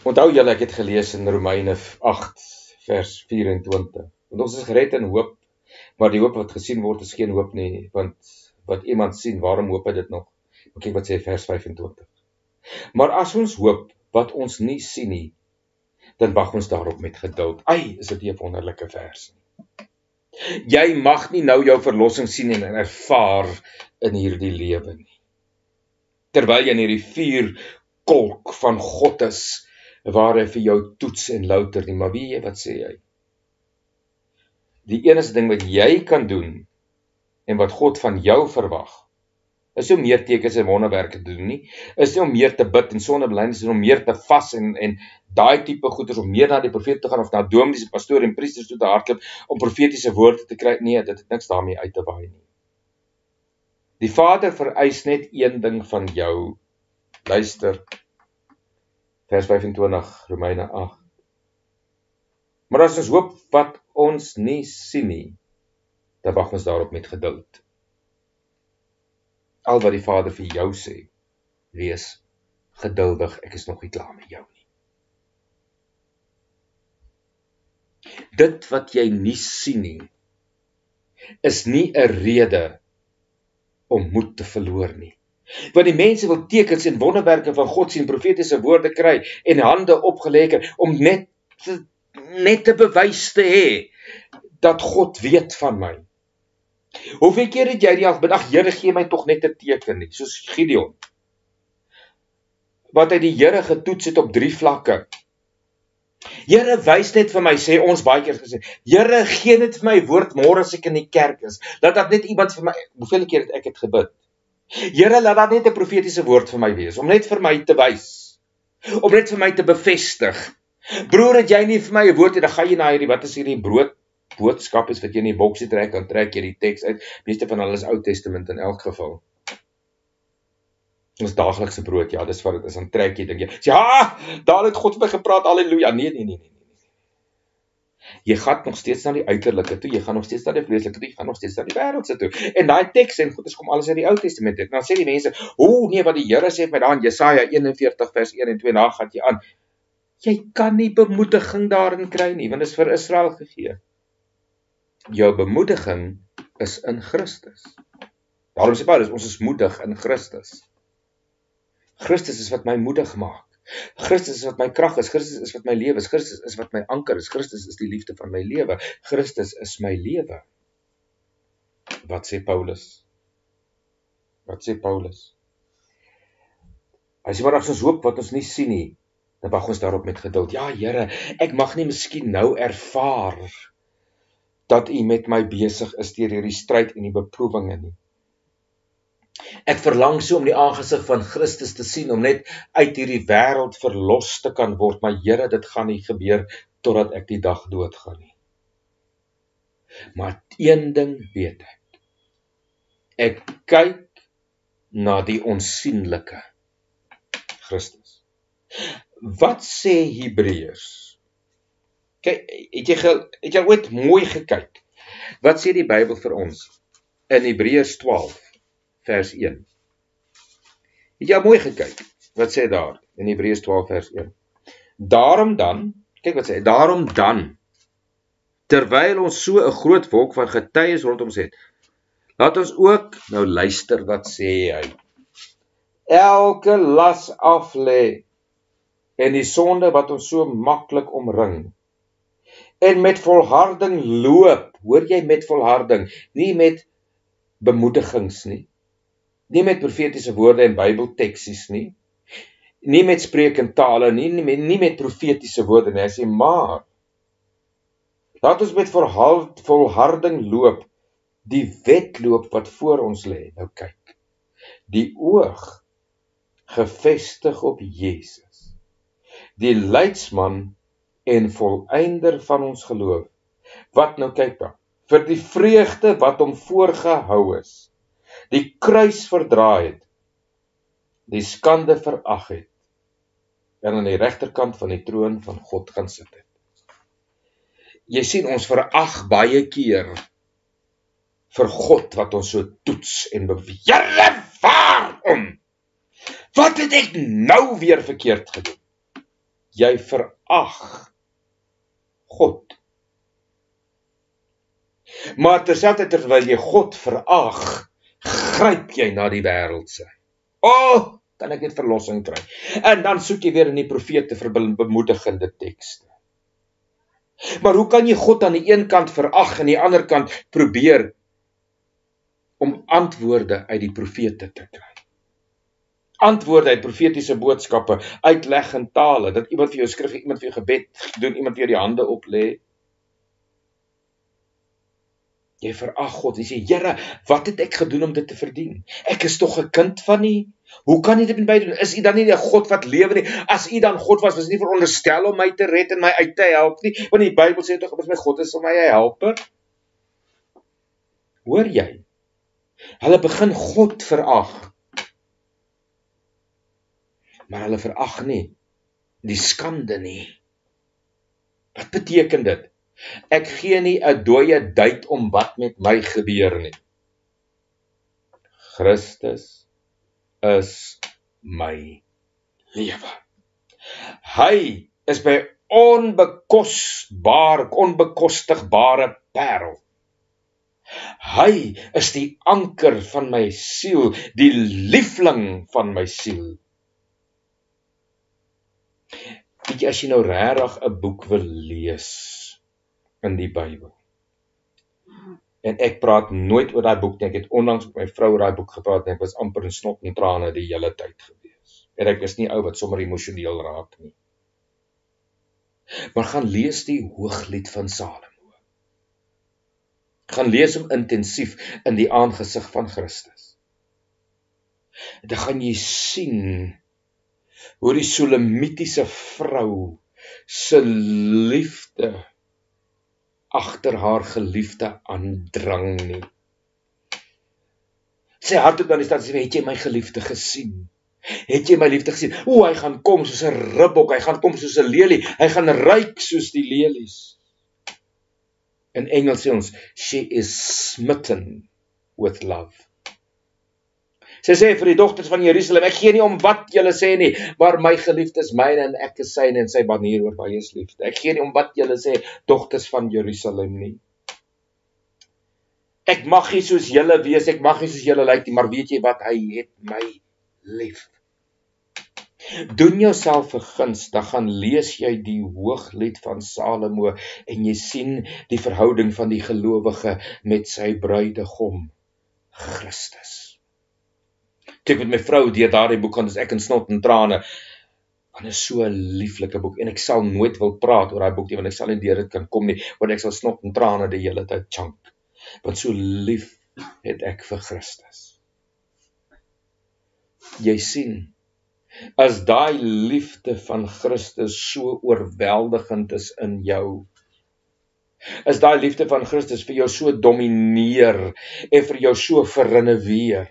Onthou julle, ek het gelees in Romeine 8 vers 24. Want ons is gered in hoop, maar die hoop wat gesien word is geen hoop nie, want wat iemand sien, waarom hoop hy dit nog? Maar kyk wat sê vers 25. Maar as ons hoop wat ons nie sien nie, dan wag ons daarop met geduld. Ai, is dit 'n wonderlike vers. Jy mag nie nou jou verlossing sien en ervaar in hierdie lewe nie. Terwyl jy in hierdie vuurkolk van God is, waar hy vir jou toets en louter nie, maar weet jy wat sê hy? Die enigste ding wat jy kan doen, en wat God van jou verwag, is nie om meer tekens en wonderwerke te doen nie, is nie om meer te bid en sonder belydenis, is om meer te vas en daai tipe goeders, om meer na die profeet te gaan, of na dominees en pastoor en priesters toe te hardloop, om profetiese woorde te kry. Nee, dit het niks daarmee uit te waai nie. Die Vader vereis net een ding van jou. Luister, vers 25, Romeine 8. Maar as ons hoop wat ons nie sien nie, dan wag ons daarop met geduld. Al wat die Vader vir jou sê, wees geduldig, ek is nog nie klaar met jou nie. Dit wat jy nie sien nie, is nie 'n rede om moed te verloor nie. Want die mense wil tekens en wonderwerke van God sien, profetiese woorde kry en hande opgelê om net te bewys te hê dat God weet van my. Hoeveel keer het jy die dag bedag, Here gee my tog net 'n teken nie, soos Gideon, wat hy die Here getoets het op 3 vlakke. Here, wys net vir my, sê ons baie keer gesê, Here, gee net vir my woord môre as ek in die kerk is, laat dat net iemand vir my, hoeveel keer het ek het gebid? Here, laat dat net 'n profetiese woord vir my wees, om net vir my te wys, om net vir my te bevestig. Broer, het jy nie vir my 'n woord, en dan gaan jy na hierdie, wat is hierdie boodskap is, wat jy in die boksie trek, dan trek jy die teks uit, meeste van hulle is Ou Testament in elk geval. Ons daaglikse brood, ja, dis wat dit is, dan trek jy, dink jy, ja, daar het God vir my gepraat, halleluja, nee. Jy gaan nog steeds na die uiterlike toe, jy gaan nog steeds na die vleeslike toe, jy gaan nog steeds na die wêreldse toe, en daai teks en goeders kom alles uit die Ou Testament uit, en dan sê die mense, nee, wat die Here sê vir my daar in Jesaja 41 vers 1 en 2, daar gaan jy aan, jy kan nie bemoediging daarin kry nie, want dit is vir Israel gegee. Jou bemoediging is in Christus. Daarom sê Paulus, ons is moedig in Christus. Christus is wat my moedig maak. Christus is wat my krag is. Christus is wat my lewe is. Christus is wat my anker is. Christus is die liefde van my lewe. Christus is my lewe. Wat sê Paulus? Hy sê, maar as ons hoop wat ons nie sien nie, dan wag ons daarop met geduld. Ja, Here, ek mag nie miskien nou ervaar dat U met my besig is deur hierdie stryd en die beproewinge nie. Ek verlang so om die aangesig van Christus te sien, om net uit hierdie wêreld verlos te kan word, maar Here, dit gaan nie gebeur totdat ek die dag doodgaan nie. Maar een ding weet ek. Ek kyk na die onsienlike Christus. Wat sê Hebreërs? Kyk, het jy ooit mooi gekyk? Wat sê die Bybel vir ons in Hebreërs 12 vers 1? Het jy mooi gekyk? Wat sê daar in Hebreërs 12 vers 1? Daarom dan, kyk wat sê, daarom dan, terwyl ons so 'n groot wolk van getuies rondom ons het, laat ons ook, nou luister wat sê hy, elke las af lê, en die sonde wat ons so maklik omring, en met volharding loop, hoor jy, met volharding, nie met bemoedigings nie, nie met profetiese woorde en Bybelteksies nie, nie met spreekentale nie, nie met profetiese woorde nie, hy sê, maar laat ons met volharding loop, die wedloop wat voor ons lê. Nou kyk, die oog gefestig op Jesus, die leidsman en volëinder van ons geloof, wat nou kyk dan, vir die vreugde wat hom voorgehou is, die kruis verdra het, die skande verag het, en aan die regterkant van die troon van God gaan sit het. Jy sien, ons verag baie keer vir God wat ons so toets en beweer. Here, waarom? Wat het ek nou weer verkeerd gedoen? jy verag God. Maar terwyl jy God verag, gryp jy na die wêreldse. Kan ek net verlossing kry? En dan soek jy weer in die profete vir bemoedigende tekste. Maar hoe kan jy God aan die een kant verag en aan die ander kant probeer om antwoorde uit die profete te kry? Antwoorde uit profetiese boodskappe, uitleg in tale, dat iemand vir jou skrif, iemand vir jou gebed doen, iemand vir jou die hande oplê. Jy verag God, jy sê, Here, wat het ek gedoen om dit te verdien? Ek is tog 'n kind van U. Hoe kan U dit met my doen? Is U dan nie die God wat lewe nie? As U dan God was nie veronderstel om my te red en my uit te help nie, want die Bybel sê tog, my God is vir my 'n helper. Hoor jy? Hulle begin God verag. Maar hulle verag nie die skande nie. Wat beteken dit? Ek gee nie 'n dooie duit om wat met my gebeur nie. Christus is my lewe. Hy is my onbekostigbare parel. Hy is die anker van my siel, die liefling van my siel. Weet jy, as jy nou regtig 'n boek wil lees in die Bybel, en ek praat nooit oor daai boek nie, ek het onlangs met my vrou oor daai boek gepraat, en ek was amper in snot en trane die hele tyd gewees. En ek is nie ou wat sommer emosioneel raak nie. Maar gaan lees die Hooglied van Salomo. Gaan lees hom intensief in die aangesig van Christus. Dan gaan jy sien hoe die Sulamitiese vrou se liefde agter haar geliefde aandrang nie. Sy hardloop dan die stad en sê, het jy my geliefde gesien? Het jy my liefde gesien? Hy gaan kom soos 'n ribbok, hy gaan kom soos 'n lelie, hy gaan ryk soos die lelies. In Engels sê ons, she is smitten with love. Sy sê vir die dogters van Jerusalem, ek gee nie om wat julle sê nie, maar my geliefde is myne en ek is syne en sy banier oor baie is liefde. Ek gee nie om wat julle sê, dogters van Jerusalem nie. Ek mag nie soos julle wees, ek mag nie soos julle lyk nie, maar weet jy wat, hy het my lief. Doen jouself 'n guns, dan gaan lees jy die Hooglied van Salomo en jy sien die verhouding van die gelowige met sy bruidegom, Christus. Toe ek met my vrou deur daardie boek gaan, is ek in snot en trane, want dit is so 'n lieflike boek, en ek sal nooit wil praat oor daai boek nie, want ek sal nie deur dit kan kom nie, want ek sal snot en trane die hele tyd chunk, want so lief het ek vir Christus. Jy sien, as daai liefde van Christus so oorweldigend is in jou, as daai liefde van Christus vir jou so domineer en vir jou so verrenoveer,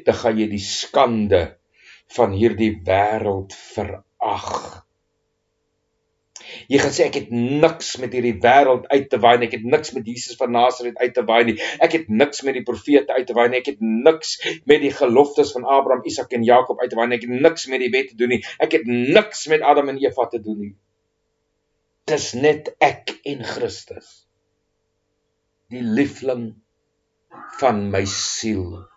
dan gaan jy die skande van hierdie wêreld verag. Jy gaan sê, ek het niks met hierdie wêreld uit te waai nie, ek het niks met Jesus van Nasaret uit te waai nie, ek het niks met die profete uit te waai nie, ek het niks met die geloftes van Abraham, Isak en Jakob uit te waai nie, ek het niks met die wet te doen nie, ek het niks met Adam en Eva te doen nie. Dis net ek en Christus, die liefling van my siel.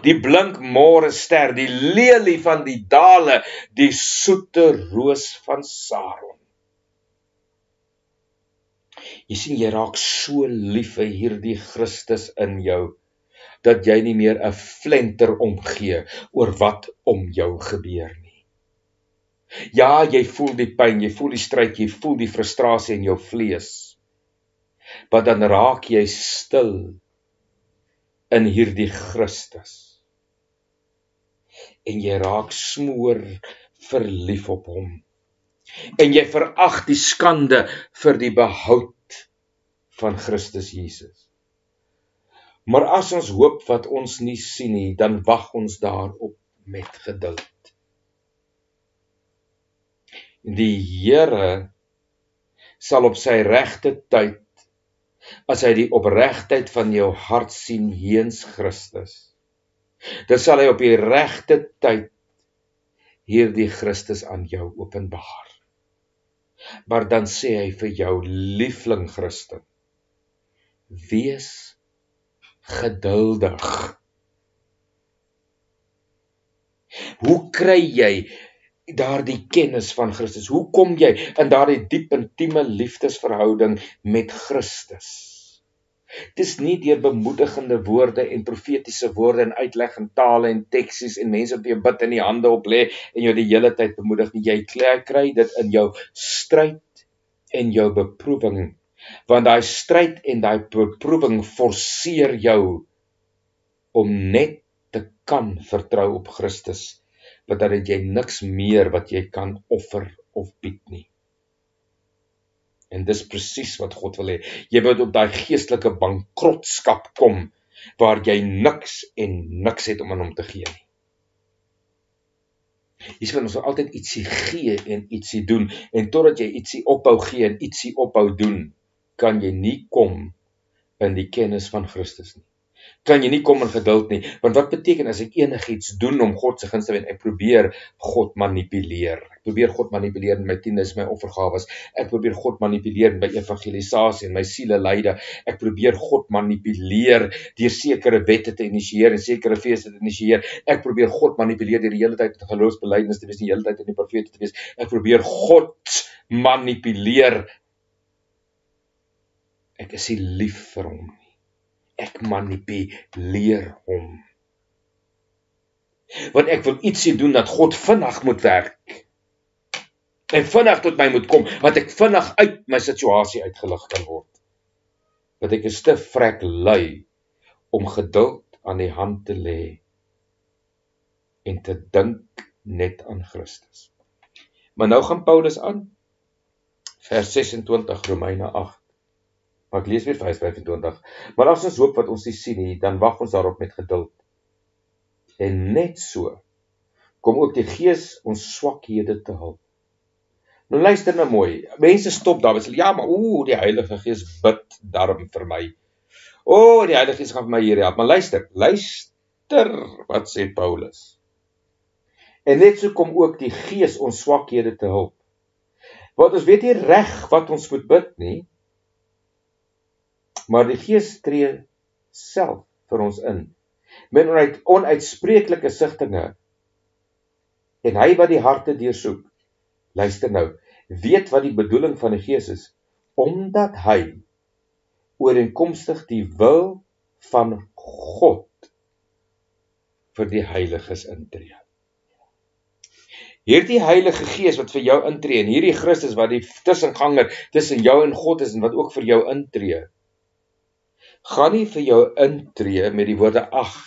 Die blink môrester, die lelie van die dale, die soete roos van Saron. Jy sien, jy raak so lief vir hierdie Christus in jou, dat jy nie meer 'n flenter omgee oor wat om jou gebeur nie. Ja, jy voel die pyn, jy voel die stryd, jy voel die frustrasie in jou vlees, maar dan raak jy stil in hierdie Christus, en jy raak smoor verlief op hom, en jy verag die skande vir die behoud van Christus Jesus. Maar as ons hoop wat ons nie sien nie, dan wag ons daarop met geduld. Die Here sal op sy regte tyd, as hy die opregtheid van jou hart sien heens Christus, dan sal hy op die regte tyd hierdie Christus aan jou openbaar. Maar dan sê hy vir jou, liefling Christen, wees geduldig. Hoe kry jy daardie kennis van Christus? Hoe kom jy in daardie diep intieme liefdesverhouding met Christus? Dit is nie deur bemoedigende woorde en profetiese woorde en uitleg en tale en teksies en mense op jou bid en die hande op lê en jou die hele tyd bemoedig nie. Jy kry dit in jou stryd en jou beproewing. Want daai stryd en daai beproewing forceer jou om net te kan vertrou op Christus, want dan het jy niks meer wat jy kan offer of bied nie. En dis presies wat God wil hê. Jy moet op daai geestelike bankrotskap kom, waar jy niks en niks het om aan hom te gee nie. Jy sê, ons wil altyd ietsie gee en ietsie doen, en totdat jy ietsie ophou gee en ietsie ophou doen, kan jy nie kom in die kennis van Christus nie. Kan jy nie kom in geduld nie, want wat beteken as ek enigiets doen om God se gunste te wen? Ek probeer God manipuleer. Ek probeer God manipuleer in my tiendes, my offergawes. Ek probeer God manipuleer in my evangelisasie en my sielelyde. Ek probeer God manipuleer deur sekere wette te initieer en sekere feeste te initieer. Ek probeer God manipuleer deur die hele tyd in geloofsbelijdenis te wees, die hele tyd in die profete te wees. Ek probeer God manipuleer. Ek is nie lief vir hom nie. Ek manipuleer hom. Want ek wil ietsie doen dat God vinnig moet werk. En vinnig tot my moet kom, dat ek vinnig uit my situasie uitgelig kan word. Want ek is te vrek lui om geduld aan die hand te lê en te dink net aan Christus. Maar nou gaan Paulus aan, vers 26, Romeine 8. Maar ek lees weer vers 25. Maar as ons hoop wat ons nie sien nie, dan wag ons daarop met geduld. En net so kom ook die Gees ons swakhede te hulp. Nou luister nou mooi. Mense stop daar, sê ja, maar die Heilige Gees bid daarom vir my. Die Heilige Gees gaan vir my hier help. Maar luister wat sê Paulus. En net so kom ook die Gees ons swakhede te hulp. Want ons weet nie reg wat ons moet bid nie. Maar die Gees tree self vir ons in, met onuitspreeklike sigtinge, en hy wat die harte deursoek, luister nou, weet wat die bedoeling van die Gees is, omdat hy ooreenkomstig die wil van God vir die heiliges intree. Hierdie Heilige Gees wat vir jou intree, en hierdie Christus wat die tussenganger tussen jou en God is, en wat ook vir jou intree, gaan nie vir jou intree met die woorde,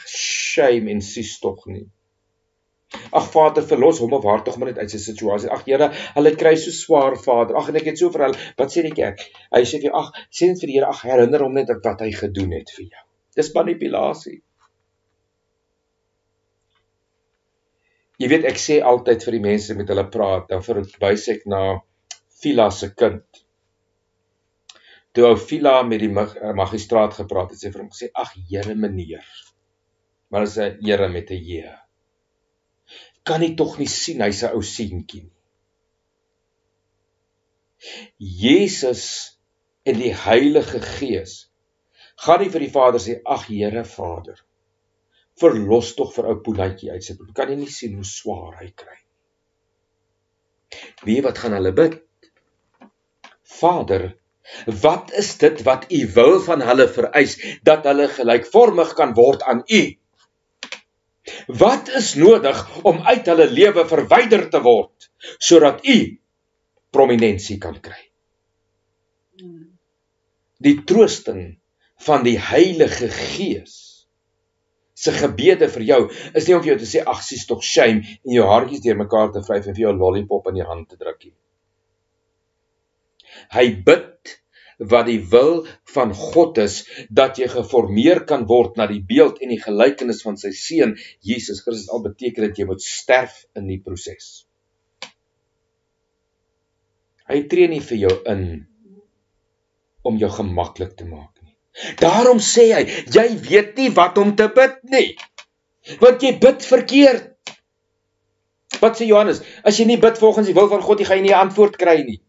shame en sies tog nie. Vader, verlos hom of haar tog maar net uit sy situasie. Here, hulle kry so swaar, Vader. En ek het so vir hulle, wat sê die kerk? Hy sê vir jou, sê net vir die Here, herinner hom net wat hy gedoen het vir jou. Dis manipulasie. Jy weet, ek sê altyd vir die mense met hulle praat, dan verwys ek na Phila se kind. Toe ou Phila met die magistraat gepraat het, sê vir hom gesê, Here meneer, maar dit is 'n Here met 'n J. Kan hy tog nie sien, hy's 'n ou seentjie nie. Jesus en die Heilige Gees gaan nie vir die Vader sê, Here Vader, verlos tog vir ou Poeletjie uit sy probleem. Kan jy nie sien hoe swaar hy kry? Weet jy wat gaan hulle bid? Vader, wat is dit wat u wil van hulle vereis, dat hulle gelykvormig kan word aan u? Wat is nodig om uit hulle lewe verwyder te word, sodat u prominensie kan kry? Die troosting van die Heilige Gees se gebede vir jou, is nie om vir jou te sê, sies tog shame, en jou haartjies deur mekaar te vryf, en vir jou lollipop in die hand te druk nie. Hy bid wat die wil van God is, dat jy geformeer kan word na die beeld en die gelykenis van sy seun, Jesus Christus, al beteken dat jy moet sterf in die proses. Hy tree nie vir jou in, om jou gemaklik te maak nie. Daarom sê hy, jy weet nie wat om te bid nie, want jy bid verkeerd. Wat sê Johannes? As jy nie bid volgens die wil van God, jy gaan nie 'n antwoord kry nie.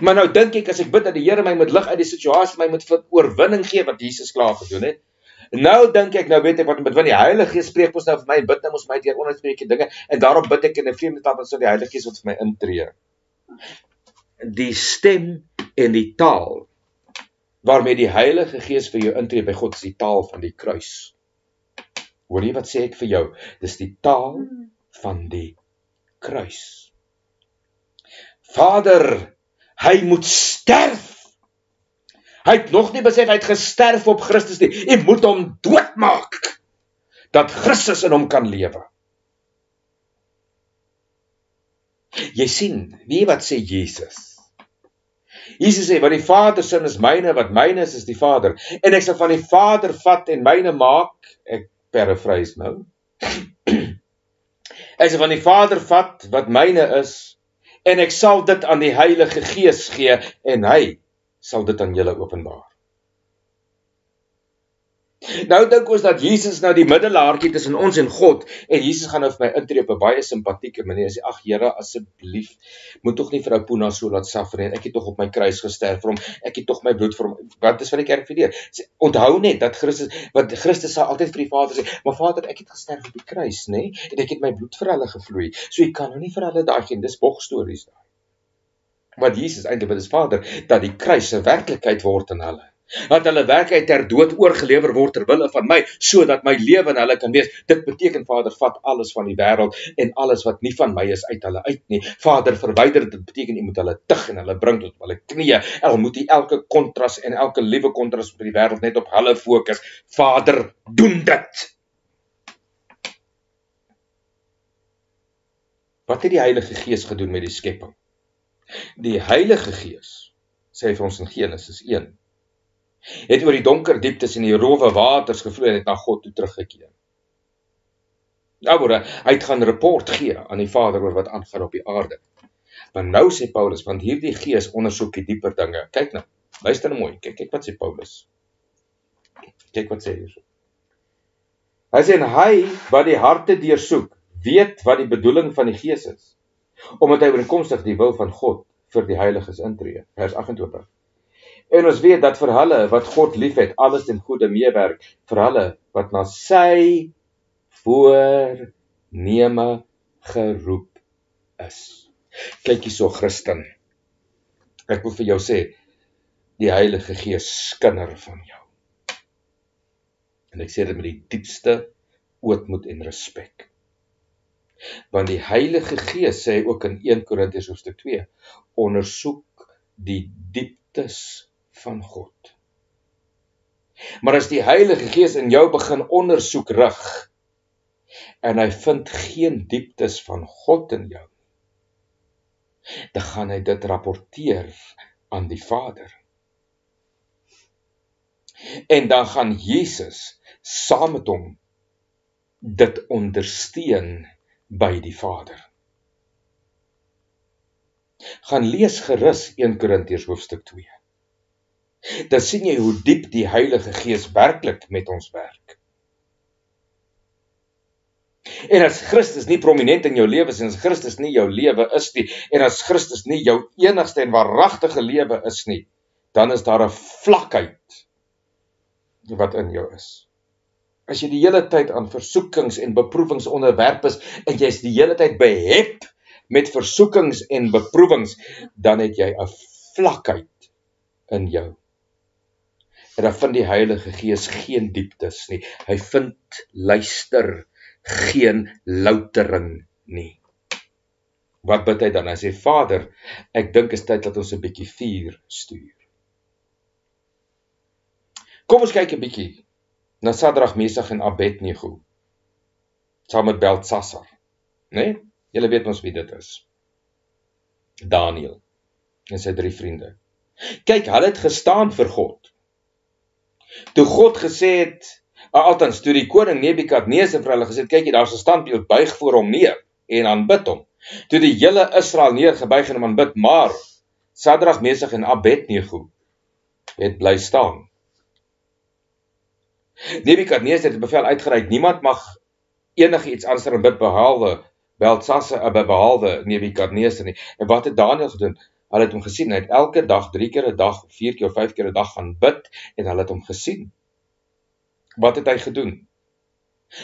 Maar nou dink ek, as ek bid dat die Here my met lig uit die situasie, my met oorwinning gee, wat Jesus klaar gedoen het, nou dink ek, nou weet ek wat met die Heilige Gees spreek ons nou vir my, en bid nou ons my deur onuitspreeklike dinge, en daarom bid ek in 'n vreemde taal, want so die Heilige Gees wat vir my intree. Die stem en die taal, waarmee die Heilige Gees vir jou intree by God, is die taal van die kruis. Hoor jy wat sê ek vir jou? Dis die taal van die kruis. Vader, hy moet sterf. Hy het nog nie besef, hy het gesterf op Christus nie. Hy moet hom doodmaak, dat Christus in hom kan lewe. Jy sien, wie wat sê Jesus? Jesus sê, wat die Vader sin is myne, wat myne is die Vader. En ek sal van die Vader vat en myne maak, ek paraphrase nou. Ek sal van die Vader vat wat myne is, en ek sal dit aan die Heilige Gees gee, en hy sal dit aan julle openbaar. Nou dink ons dat Jesus nou die middelaartjie tussen ons en God, en Jesus gaan nou vir my intree op 'n baie simpatieke manier, sê, ag Here, asseblief, moet tog nie vir ou Puna so laat suffer nie, ek het tog op my kruis gesterf vir hom, ek het tog my bloed vir hom, wat is van die kerk verleer? Onthou net, dat Christus sal altyd vir die Vader sê, maar Vader, ek het gesterf op die kruis, nê, en ek het my bloed vir hulle gevloei, so jy kan nou nie vir hulle daai gee, dis bogstories daai. Wat Jesus eintlik wil is, Vader, dat die kruis 'n werklikheid word in hulle. Dat hulle werklikheid ter dood oorgelewer word ter wille van my, sodat my lewe in hulle kan wees. Dit beteken, Vader, vat alles van die wêreld en alles wat nie van my is uit hulle uit nie. Vader, verwyder dit, beteken, jy moet hulle tig en hulle bring tot hulle knieë. Al moet jy elke kontras en elke liewe kontras op die wêreld net op hulle fokus. Vader, doen dit. Wat het die Heilige Gees gedoen met die skepping? Die Heilige Gees, sê hy vir ons in Genesis 1, het oor die donker dieptes en die rowwe waters gevloei en het na God toe teruggekeer. Nou, hy het gaan rapport gee aan die Vader oor wat aangaan op die aarde. Maar nou sê Paulus, want hierdie Gees ondersoek die dieper dinge. Kyk nou, luister nou mooi, kyk wat sê Paulus. Kyk wat sê hy hierso. Hy sê, en hy wat die harte deursoek, weet wat die bedoeling van die Gees is, omdat hy ooreenkomstig die wil van God vir die heiliges intree. Vers 28. En ons weet dat vir hulle wat God liefhet, alles ten goeie meewerk, vir hulle wat na sy voorneme geroep is. Kyk hierso, Christen. Ek wil vir jou sê, die Heilige Gees skinder van jou. En ek sê dit met die diepste ootmoed en respek. Want die Heilige Gees, sê hy ook in 1 Korintiërs hoofstuk 2, ondersoek die dieptes van God. Maar as die Heilige Gees in jou begin ondersoek rig, en hy vind geen dieptes van God in jou, dan gaan hy dit rapporteer aan die Vader. En dan gaan Jesus saam met hom dit ondersteun by die Vader. Gaan lees gerus 1 Korintiërs hoofstuk 2. Dan sien jy hoe diep die Heilige Gees werklik met ons werk. En as Christus nie prominent in jou lewe is, en as Christus nie jou lewe is nie, en as Christus nie jou enigste en waaragtige lewe is nie, dan is daar 'n vlakheid wat in jou is. As jy die hele tyd aan versoekings en beproewings onderwerp is, en jy is die hele tyd behep met versoekings en beproewings, dan het jy 'n vlakheid in jou. En dan vind die Heilige Gees geen dieptes nie. Hy vind, luister, geen loutering nie. Wat bid hy dan? Hy sê, Vader, ek dink is tyd dat ons 'n bietjie vuur stuur. Kom ons kyk 'n bietjie na Sadrag, Mesach en Abednego, saam met Beltsassar, né? Julle weet ons wie dit is. Daniël en sy 3 vriende. Kyk, hulle het gestaan vir God. Toe God gesê het, althans, toe die koning Nebukadneser vir hulle gesê het, kyk jy, daar's 'n standbeeld, buig voor hom neer en aanbid hom. Toe die hele Israel neergebuig en hom aanbid, maar Sadrag, Mesach en Abednego het bly staan. Nebukadneser het 'n bevel uitgereik, niemand mag enigiets anders aan bid behalwe Beltsassar, behalwe Nebukadneser nie. En wat het Daniël gedoen? Hulle het hom gesien, hy het elke dag 3 keer 'n dag, 4 keer of 5 keer 'n dag gaan bid, en hulle het hom gesien. Wat het hy gedoen?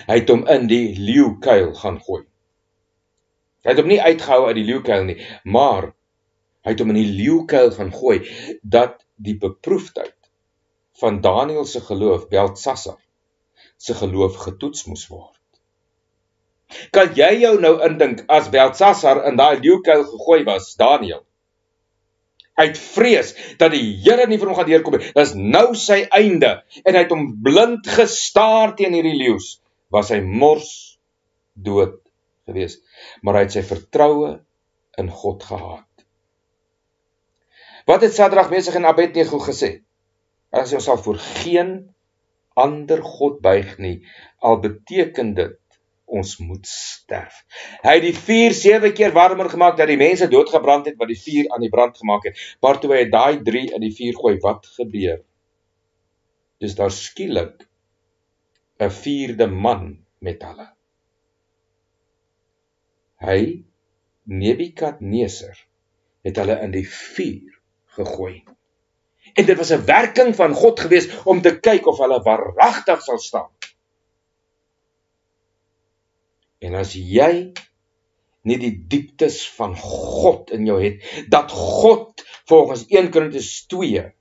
Hy het hom in die leeukuil gaan gooi. Hy het hom nie uitgehou uit die leeukuil nie, maar hy het hom in die leeukuil gaan gooi, dat die beproefdheid van Daniël se geloof, Beltsassar se geloof getoets moes word. Kan jy jou nou indink, as Beltsassar in daai leeukuil gegooi was, Daniël, uit vrees dat die Here nie vir hom gaan deurkom nie, dis nou sy einde, en hy het hom blind gestaar teen hierdie leeu's, was hy mors dood gewees, maar hy het sy vertroue in God gehad. Wat het Sadrag, Mesach en Abednego gesê? As jy jouself voor geen ander God buig nie, al beteken dit, ons moet sterf. Hy het die vuur 7 keer warmer gemaak, dat die mense doodgebrand het, wat die vuur aan die brand gemaak het, maar toe hy daai 3 in die vuur gooi, wat gebeur? Dis daar skielik 'n 4de man met hulle. Hy, Nebukadneser, het hulle in die vuur gegooi. En dit was 'n werking van God gewees, om te kyk of hulle waaragtig sal staan. En as jy nie die dieptes van God in jou het, dat God volgens 1 Korintiërs 2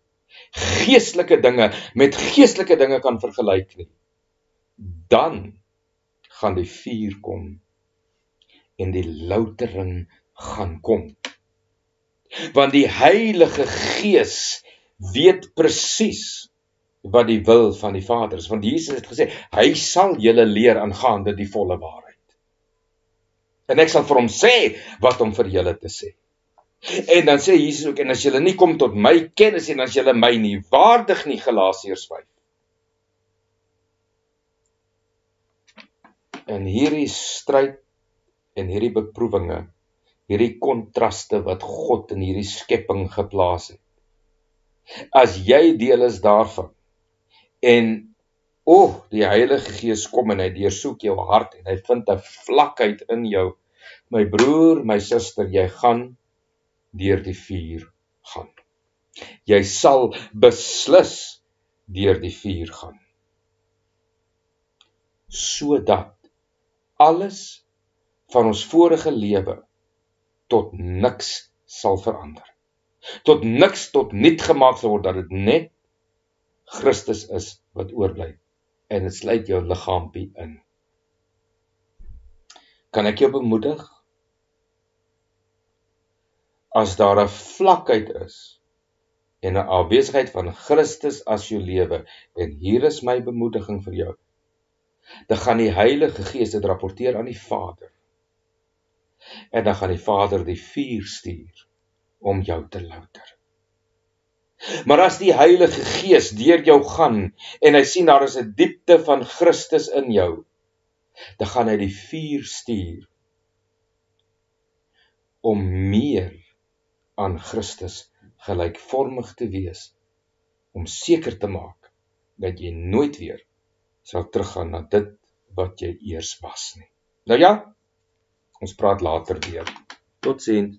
geestelike dinge met geestelike dinge kan vergelyk nie, dan gaan die vuur kom en die loutering gaan kom. Want die Heilige Gees weet presies wat die wil van die Vader is. Want Jesus het gesê, hy sal julle leer aangaande die volle waarheid. En ek sal vir hom sê wat om vir julle te sê. En dan sê Jesus ook, en as julle nie kom tot my kennis en as julle my nie waardig nie, Galasiërs 5. En hierdie stryd en hierdie beproewinge, hierdie kontraste wat God in hierdie skepping geplaas het. As jy deel is daarvan, en die Heilige Gees kom en hy deursoek jou hart en hy vind 'n vlakheid in jou, my broer, my suster, jy gaan deur die vuur gaan. Jy sal beslis deur die vuur gaan. Sodat alles van ons vorige lewe tot niks sal verander. Tot niks, tot niet gemaak sal word, dat dit net Christus is wat oorbly. En dit sluit jou liggaampie in. Kan ek jou bemoedig? As daar 'n vlakheid is, en 'n afwesigheid van Christus as jou lewe, en hier is my bemoediging vir jou, dan gaan die Heilige Gees dit rapporteer aan die Vader, en dan gaan die Vader die vuur stuur, om jou te louter. Maar as die Heilige Gees deur jou gaan, en hy sien daar is 'n diepte van Christus in jou, dan gaan hy die vuur stuur, om meer aan Christus gelykvormig te wees, om seker te maak, dat jy nooit weer sal teruggaan na dit, wat jy eers was nie. Nou ja, ons praat later weer. Totsiens.